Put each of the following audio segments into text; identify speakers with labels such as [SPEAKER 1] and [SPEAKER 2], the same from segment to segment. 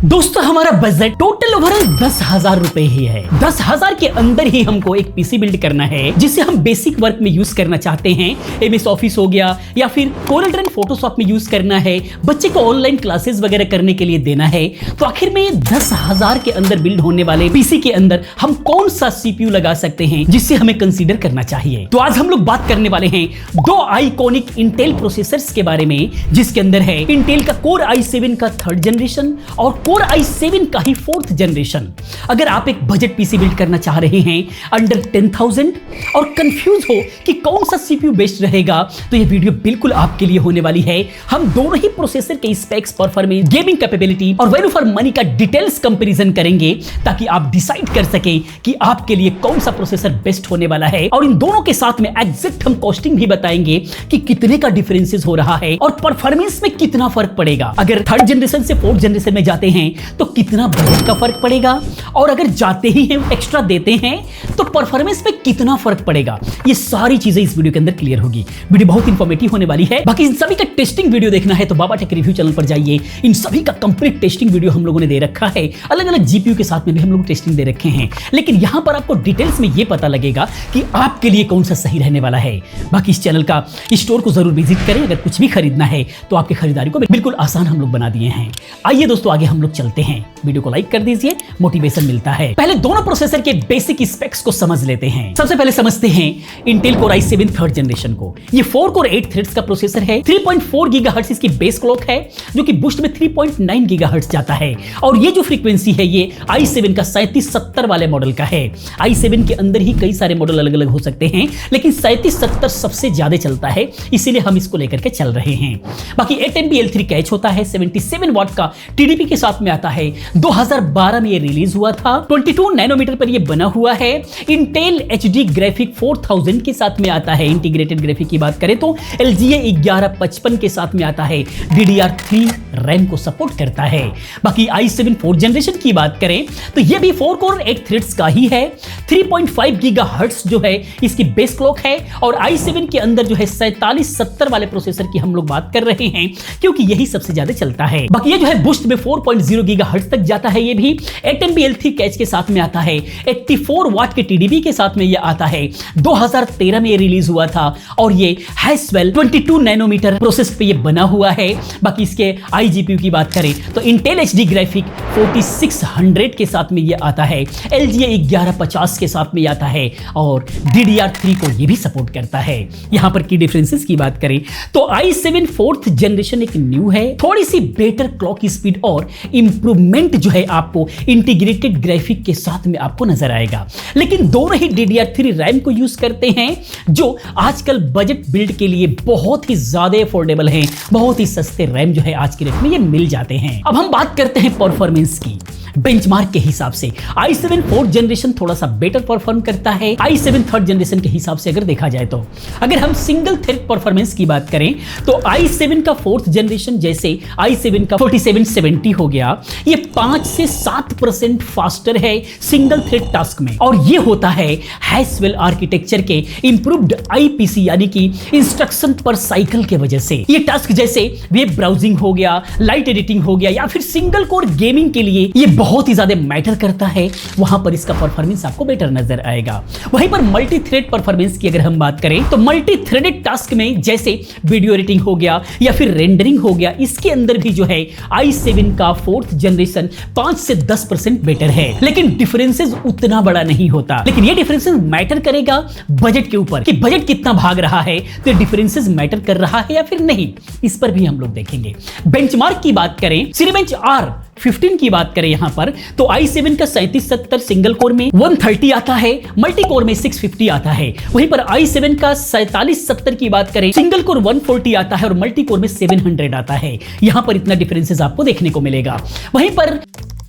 [SPEAKER 1] दोस्तों हमारा budget total overall 10,000 रुपए ही है। 10,000 के अंदर ही हमको एक पीसी बिल्ड करना है जिसे हम बेसिक वर्क में यूज करना चाहते हैं। एमएस ऑफिस हो गया या फिर कोरल ड्रॉ फोटोशॉप में यूज करना है, बच्चे को ऑनलाइन क्लासेस वगैरह करने के लिए देना है। तो आखिर में 10,000 के अंदर बिल्ड होने वाले पीसी के अंदर हम कौन सा सीपीयू लगा सकते हैं जिससे हमें कंसीडर करना चाहिए। तो आज हम लोग बात करने वाले हैं दो आइकॉनिक इंटेल प्रोसेसर्स के बारे में, जिसके अंदर है इंटेल का कोर i7 का 3rd जनरेशन और कोर i7 का ही 4th जनरेशन। अगर आप एक बजट पीसी बिल्ड करना चाह रहे हैं अंडर 10,000 और कंफ्यूज हो कि कौन सा सीपीयू बेस्ट रहेगा, तो यह वीडियो बिल्कुल आपके लिए होने वाली है। हम दोनों ही प्रोसेसर के स्पेक्स, परफॉर्मेंस, गेमिंग कैपेबिलिटी और वैल्यू फॉर मनी का डिटेल्स कंपैरिजन करेंगे ताकि आप डिसाइड कर सके कि आपके लिए कौन सा प्रोसेसर बेस्ट होने वाला है। और इन दोनों के साथ में एग्जैक्ट हम कॉस्टिंग भी बताएंगे कि कितने का डिफरेंसेस हो रहा है और परफॉर्मेंस में कितना फर्क पड़ेगा। अगर 3rd जनरेशन से 4th जनरेशन में जाते हैं तो कितना बजट का फर्क पड़ेगा, और अगर जाते ही हैं एक्स्ट्रा देते हैं तो परफॉर्मेंस में कितना फर्क पड़ेगा। ये सारी चीजें इस वीडियो के अंदर क्लियर होगी। वीडियो बहुत इंफॉर्मेटिव होने वाली है। बाकी इन सभी का टेस्टिंग वीडियो देखना है तो बाबा टेक रिव्यू चैनल पर जाइए। इन सभी का कंप्लीट टेस्टिंग वीडियो हम लोगों ने दे रखा है। अलग अलग जीपीयू के साथ में भी हम लोग टेस्टिंग दे रखे हैं, लेकिन यहां पर आपको डिटेल्स में यह पता लगेगा कि आपके लिए कौन सा सही रहने वाला है। बाकी इस चैनल का स्टोर को जरूर विजिट करें। अगर कुछ भी खरीदना है तो आपकी खरीदारी को बिल्कुल आसान हम लोग बना दिए हैं। आइए दोस्तों आगे हम लोग चलते हैं। वीडियो को लाइक कर दीजिए, मोटिवेशन मिलता है। पहले दोनों प्रोसेसर के बेसिक स्पेक्स को समझ लेते हैं। सबसे पहले समझते हैं Intel core i7 3rd generation को। ये 4 कोर 8 थ्रेड्स का प्रोसेसर है। 3.4 गीगाहर्ट्ज इसकी बेस क्लॉक है, जो कि बूस्ट में 3.9 गीगाहर्ट्ज जाता है। और ये जो फ्रीक्वेंसी है ये i7 का 3770 वाले मॉडल का है। i7 के अंदर ही कई सारे मॉडल अलग अलग हो सकते हैं, लेकिन 3770 सबसे ज्यादा चलता है, इसीलिए हम इसको लेकर के चल रहे हैं। बाकी 8 MB L3 कैच होता है, 77 वाट का टीडीपी के साथ में आता है। 2012 में ये रिलीज हुआ था। 22 नैनोमीटर पर ये बना हुआ है। इंटेल HD ग्राफिक 4000 के साथ में आता है। इंटीग्रेटेड ग्राफिक की बात करें तो LGA 1155 के साथ में आता है। DDR3 रैम को सपोर्ट करता है। बाकी i7 4th जनरेशन की बात करें तो ये भी 4 कोर 8 थ्रेड्स का ही है। 3.5 गीगाहर्ट्ज जो है इसकी बेस क्लॉक है, और i7 के अंदर जो है 4770 वाले प्रोसेसर की हम लोग बात कर रहे हैं, क्योंकि यही सबसे ज्यादा चलता है। बाकी ये जो है बूस्ट में 4.0 गीगाहर्ट्ज तक जाता है। ये भी 8 MB L3 कैच के साथ में आता है। 84 वाट के टीडीपी के साथ में ये आता है। 2013 में ये रिलीज हुआ था, और ये Haswell 22 नैनोमीटर प्रोसेस पे ये बना हुआ है। बाकी इसके iGPU की बात करें तो इंटेल HD ग्राफिक 4600 के साथ में ये आता है। LGA 1150 के साथ में ये आता है, और DDR3 को ये भी सपोर्ट करता है। यहां पर की डिफरेंसेस की बात करें तो i7 4th जनरेशन एक न्यू है, थोड़ी सी बेटर क्लॉक स्पीड और इंप्रूवमेंट जो है आपको इंटीग्रेटेड ग्राफिक के साथ में आपको नजर आएगा। लेकिन दोनों ही DDR3 रैम को यूज करते हैं, जो आजकल बजट बिल्ड के लिए बहुत ही ज्यादा अफोर्डेबल है। बहुत ही सस्ते रैम जो है आज के रेट में ये मिल जाते हैं। अब हम बात करते हैं परफॉर्मेंस की। बेंचमार्क के हिसाब से i7 4th जनरेशन थोड़ा सा बेटर परफॉर्म करता है i7 3rd जनरेशन के हिसाब से अगर देखा जाए तो। अगर हम सिंगल थ्रेड परफॉर्मेंस की बात करें तो i7 का 4th जनरेशन जैसे i7 का 4770 हो गया, ये 5 से 7% फास्टर है सिंगल थ्रेड टास्क में। और ये होता है Haswell आर्किटेक्चर के इंप्रूव्ड IPC यानी कि इंस्ट्रक्शन पर साइकिल के वजह से। ये टास्क जैसे वेब ब्राउजिंग हो गया, लाइट एडिटिंग हो गया, या फिर सिंगल कोर गेमिंग के लिए ये बहुत ही ज्यादा मैटर करता है। वहां पर इसका परफॉर्मेंस आपको बेटर नजर आएगा। वहीं पर मल्टी थ्रेड परफॉर्मेंस की अगर हम बात करें तो मल्टी थ्रेडेड टास्क में जैसे वीडियो एडिटिंग हो गया या फिर रेंडरिंग हो गया, इसके अंदर भी जो है i7 का 4th जनरेशन 5 से 10% बेटर है। लेकिन डिफरेंसेस उतना बड़ा नहीं होता। लेकिन ये डिफरेंसेस मैटर करेगा बजट के ऊपर कि बजट कितना भाग रहा है, तो डिफरेंसेस मैटर कर रहा है या फिर नहीं, इस पर भी हम लोग देखेंगे। बेंचमार्क की बात करें, Cinebench R15 की बात करें यहां पर तो i7 का 3770 सिंगल कोर में 130 आता है, मल्टी कोर में 650 आता है। वहीं पर i7 का 4770 की बात करें सिंगल कोर 140 आता है और मल्टी कोर में 700 आता है। यहां पर इतना डिफरेंसेस आपको देखने को मिलेगा। वहीं पर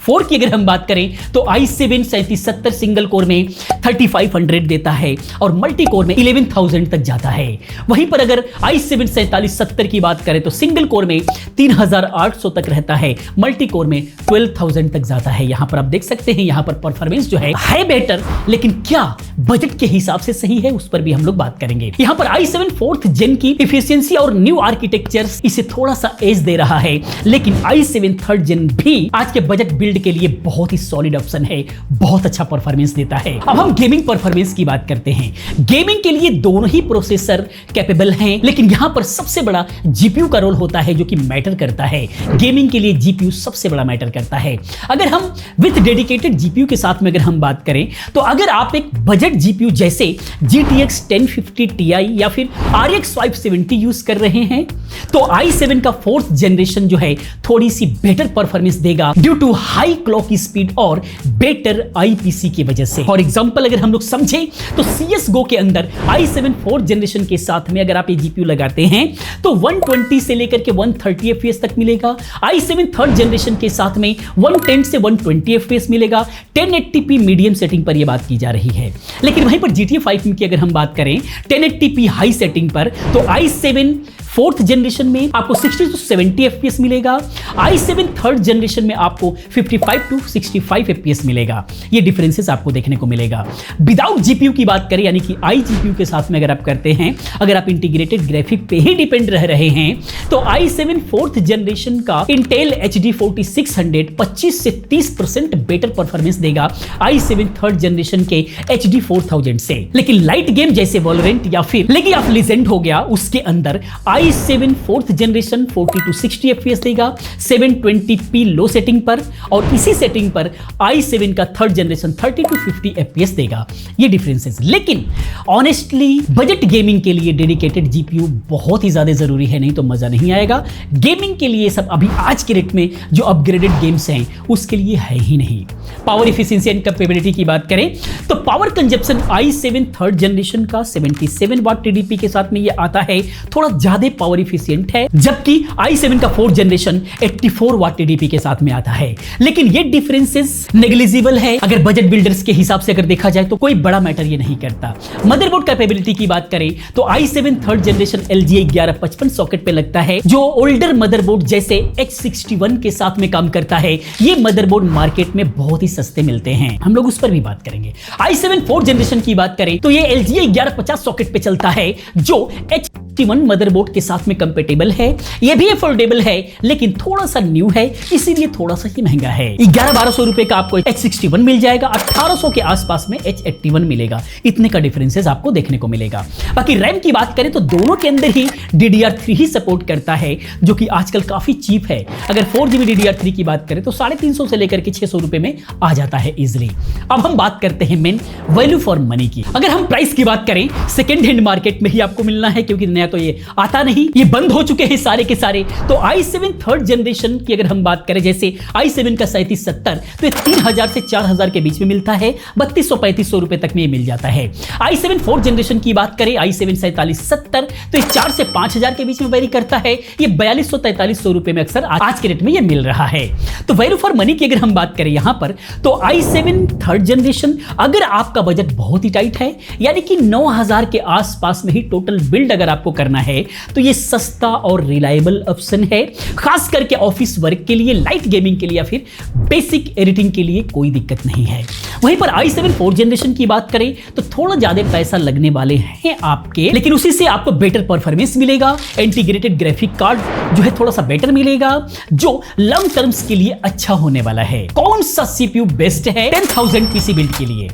[SPEAKER 1] 4 की अगर हम बात करें तो i7 3770 सिंगल कोर में 3500 देता है और मल्टी कोर में 11000 तक जाता है। वहीं पर अगर i7 4770 की बात करें तो सिंगल कोर में 3800 तक रहता है, मल्टी कोर में 12000 तक जाता है। यहां पर आप देख सकते हैं, यहां पर परफॉर्मेंस जो है बेटर, लेकिन क्या बजट के हिसाब से सही है, उस पर भी हम लोग बात करेंगे। यहां पर i7 4th जेन की एफिशिएंसी और न्यू आर्किटेक्चर इसे थोड़ा सा एज दे रहा है, लेकिन i7 3rd जेन भी आज के बजट बिल्ड के लिए बहुत ही सॉलिड ऑप्शन है, बहुत अच्छा परफॉर्मेंस देता है। अब हम गेमिंग परफॉर्मेंस की बात करते हैं। गेमिंग के लिए दोनों ही प्रोसेसर कैपेबल हैं, लेकिन यहां पर सबसे बड़ा जीपीयू का रोल होता है जो कि मैटर करता है। गेमिंग के लिए जीपीयू सबसे बड़ा मैटर करता है। अगर हम विद डेडिकेटेड जीपीयू के साथ में अगर हम बात करें तो अगर आप एक बजट जीपीयू जैसे GTX 1050 Ti या फिर RX 570 यूज कर रहे हैं तो i7 का 4th जनरेशन जो है थोड़ी सी बेटर परफॉर्मेंस देगा due to high clock speed और बेटर IPC की वजह से। फॉर एग्जांपल अगर हम लोग समझे तो CS:GO के अंदर i7 4th जनरेशन के साथ में अगर आप ये जीपीयू लगाते हैं तो 120 से लेकर के 130 FPS तक मिलेगा। i7 3rd जनरेशन के साथ में 110 से 120 FPS मिलेगा। 1080p मीडियम सेटिंग पर यह बात की जा रही है। लेकिन वहीं पर GTA 5 की अगर हम बात करें 1080p हाई सेटिंग पर तो i7 4th जनरेशन में आपको 60 to 70 FPS मिलेगा। i7 3rd जनरेशन में आपको 55 to 65 FPS मिलेगा। ये डिफरेंसेस आपको देखने को मिलेगा। विदाउट जीपीयू की बात करें यानी कि iGPU के साथ में अगर आप करते हैं, अगर आप इंटीग्रेटेड ग्राफिक पे ही डिपेंड रह रहे हैं तो i7 4th जनरेशन का Intel HD 4600 25 से 30% बेटर परफॉर्मेंस देगा i7 3rd जनरेशन के HD 4000 से। लेकिन लाइट गेम जैसे वॉलोरेंट या फिर लेगी ऑफ लीजेंड हो गया, उसके अंदर i7 4th generation 40 to 60 FPS देगा 720p लो सेटिंग पर, और इसी सेटिंग पर i7 का 3rd जनरेशन 30 to 50 FPS देगा। ये डिफरेंसेस। लेकिन ऑनेस्टली बजट गेमिंग के लिए डेडिकेटेड जीपीयू बहुत ही ज्यादा जरूरी है, नहीं तो मजा नहीं आएगा। गेमिंग के लिए सब अभी आज के रेट में जो अपग्रेडेड गेम्स हैं उसके लिए है ही नहीं। पावर एफिशिएंसी एंड कैपेबिलिटी की बात करें तो power consumption i7 3rd generation का 77 वाट टीडीपी के साथ में ये आता है, थोड़ा ज्यादा पावर एफिशिएंट है, जबकि i7 का 4th जनरेशन 84 वाट टीडीपी के साथ में आता है। लेकिन ये डिफरेंसेस नेग्लिजिबल है। अगर बजट बिल्डर्स के हिसाब से अगर देखा जाए तो कोई बड़ा मैटर ये नहीं करता। मदरबोर्ड कैपेबिलिटी की बात करें तो i7 3rd generation LGA 1155 socket पे लगता है, जो ओल्डर मदरबोर्ड जैसे H61 के साथ में काम करता है। ये मदरबोर्ड मार्केट में बहुत ही सस्ते मिलते हैं, हम लोग उस पर भी बात करेंगे। i7 4th जनरेशन की बात करें तो ये LGA 1150 सॉकेट पे चलता है, जो H61 मदरबोर्ड के साथ में कंपेटेबल है। ये भी अफोर्डेबल है लेकिन थोड़ा सा न्यू है, इसीलिए थोड़ा सा ही महंगा है। 1100-1200 रुपए का आपको H61 मिल जाएगा, 1800 के आसपास में H81 मिलेगा। इतने का डिफरेंसेस आपको देखने को मिलेगा। बाकी रैम की बात करें तो दोनों के अंदर ही DDR3 ही सपोर्ट करता है, जो कि आजकल काफी चीप है। अगर 4GB DDR3 की बात करें तो 350 से लेकर के 600 रुपए में आ जाता है इजिली। अब हम बात करते हैं मेन वैल्यू फॉर मनी की। अगर हम प्राइस की बात करें सेकेंड हैंड मार्केट में ही आपको मिलना है, क्योंकि नया तो ये आता नहीं, ये बंद हो चुके हैं सारे के सारे। तो i7 3rd जनरेशन की अगर हम बात करें जैसे i7 का 3770 तो ये 3000 से 4000 के बीच में मिलता है, 3200-3500 रुपए तक में ये मिल जाता है। i7 4th जनरेशन की बात करें i7 4770 तो ये 4 से 5000 के बीच में वेरी करता है, ये 4200-4300 रुपए में अक्सर आज के रेट में ये मिल रहा है। तो वैल्यू फॉर मनी की अगर हम बात करें यहां पर तो i7 3rd जनरेशन अगर आपका बजट बहुत ही टाइट है यानी कि 9000 के आसपास में ही टोटल बिल्ड अगर आपको करना है तो ये सस्ता और रिलायबल ऑप्शन है, खास करके ऑफिस वर्क के लिए, लाइट गेमिंग के लिए या फिर बेसिक एडिटिंग के लिए कोई दिक्कत नहीं है। वहीं पर i7 4th जनरेशन की बात करें तो थोड़ा ज्यादा पैसा लगने वाले हैं आपके, लेकिन उसी से आपको बेटर परफॉर्मेंस मिलेगा। इंटीग्रेटेड ग्राफिक कार्ड जो है थोड़ा सा बेटर मिलेगा, जो लॉन्ग टर्म्स के लिए अच्छा होने वाला है। कौन सा सीपीयू बेस्ट है 10,000 पीसी बिल्ड के लिए?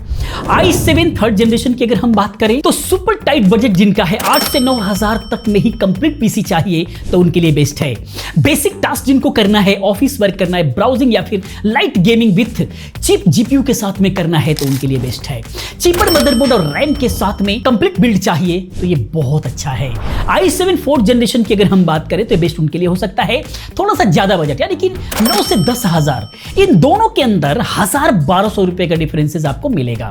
[SPEAKER 1] i7 3rd जनरेशन की अगर हम बात करें तो सुपर टाइट बजट जिनका है 8 से 9000 तक में ही कंप्लीट पीसी चाहिए तो उनके लिए बेस्ट है। बेसिक टास्क जिनको करना है, ऑफिस वर्क करना है, ब्राउजिंग या फिर light gaming with chip GPU के साथ में में करना है तो उनके लिए बेस्ट है। चीपर मदरबोर्ड और रैम के साथ में कंप्लीट बिल्ड चाहिए तो ये बहुत अच्छा है। i7 4th जनरेशन की अगर हम बात करें तो बेस्ट उनके लिए हो सकता है। थोड़ा सा ज्यादा बजट यानी कि 9 से 10,000, इन दोनों के अंदर 1,000-1,200 रुपए का डिफरेंसेस आपको मिलेगा।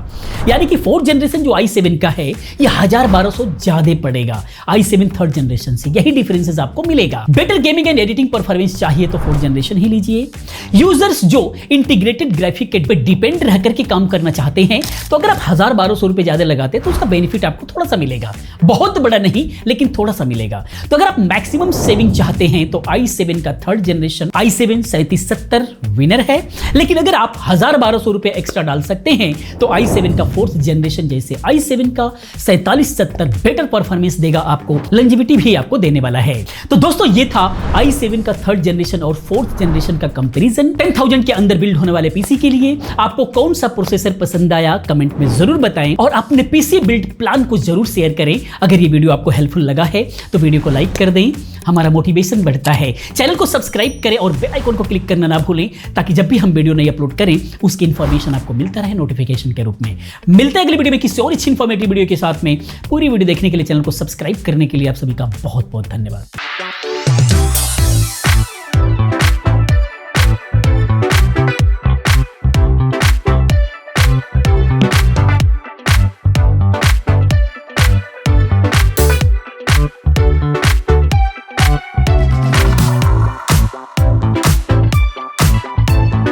[SPEAKER 1] यानी कि 4th जनरेशन जो i7 का है ये 1,000-1,200 ज्यादा पड़ेगा i7 3rd जनरेशन से, यही डिफरेंसेस आपको मिलेगा। Better gaming and editing performance चाहिए तो 4th जनरेशन ही लीजिए। यूजर्स जो इंटीग्रेटेड ग्राफिक कार्ड पे डिपेंड रह करके काम करना चाहते हैं तो अगर आप 1,000-1,200 रुपए ज्यादा लगाते हैं तो उसका बेनिफिट आपको थोड़ा सा मिलेगा, बहुत बड़ा नहीं लेकिन थोड़ा सा मिलेगा। तो अगर आप मैक्सिमम सेविंग चाहते हैं तो i7 का 3rd जनरेशन i7 3770 विनर है। लेकिन अगर आप 1,000-1,200 रुपए एक्स्ट्रा डाल सकते हैं तो i7 का 4th जनरेशन जैसे i7 का 4770 बेटर परफॉर्मेंस देगा आपको, लॉन्जेविटी भी आपको देने वाला है। तो दोस्तों ये था i7 का 3rd जनरेशन और 4th जनरेशन का कंपैरिजन। 10,000 के अंदर बिल्ड होने वाले पीसी के लिए आपको कौन सा प्रोसेसर पसंद आया कमेंट में जरूर बताएं और अपने पीसी बिल्ड प्लान को जरूर शेयर करें। अगर ये वीडियो आपको हेल्पफुल लगा है तो वीडियो को लाइक कर दें, हमारा मोटिवेशन बढ़ता है। चैनल को सब्सक्राइब करें और बेल आइकन को क्लिक करना ना भूलें ताकि जब भी हम वीडियो नहीं अपलोड करें उसकी इंफॉर्मेशन आपको मिलता रहे नोटिफिकेशन के रूप में। मिलते हैं अगली वीडियो में किसी और अच्छी इंफॉर्मेटिव वीडियो के साथ में। पूरी वीडियो देखने के लिए, चैनल को सब्सक्राइब करने के लिए आप सभी का बहुत बहुत धन्यवाद।